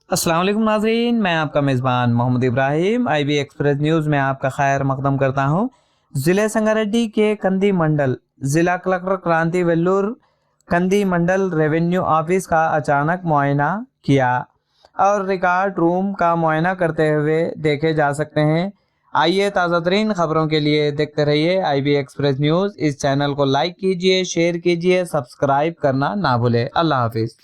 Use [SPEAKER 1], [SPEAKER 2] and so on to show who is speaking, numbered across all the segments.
[SPEAKER 1] अस्सलाम वालेकुम नाज़रीन, मैं आपका मेज़बान Mohammad Ibrahim IB Express News में आपका खैर मकदम करता हूँ। ज़िले संगारेड्डी के कंदी मंडल ज़िला कलेक्टर क्रांति वेल्लूर कंदी मंडल रेवेन्यू ऑफिस का अचानक मुआयना किया और रिकॉर्ड रूम का मुआयना करते हुए देखे जा सकते हैं। आइए ताज़ा तरीन खबरों के लिए देखते रहिए IB एक्सप्रेस न्यूज़। इस चैनल को लाइक कीजिए, शेयर कीजिए, सब्सक्राइब करना ना भूलें। अल्लाह हाफिज़।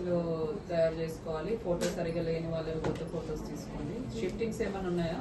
[SPEAKER 2] లో తయారు చేసుకోవాలి. ఫోటో సరిగా లేని వాళ్ళు కొత్త ఫోటోస్ తీసుకోండి. షిఫ్టింగ్స్ ఏమైనా ఉన్నాయా?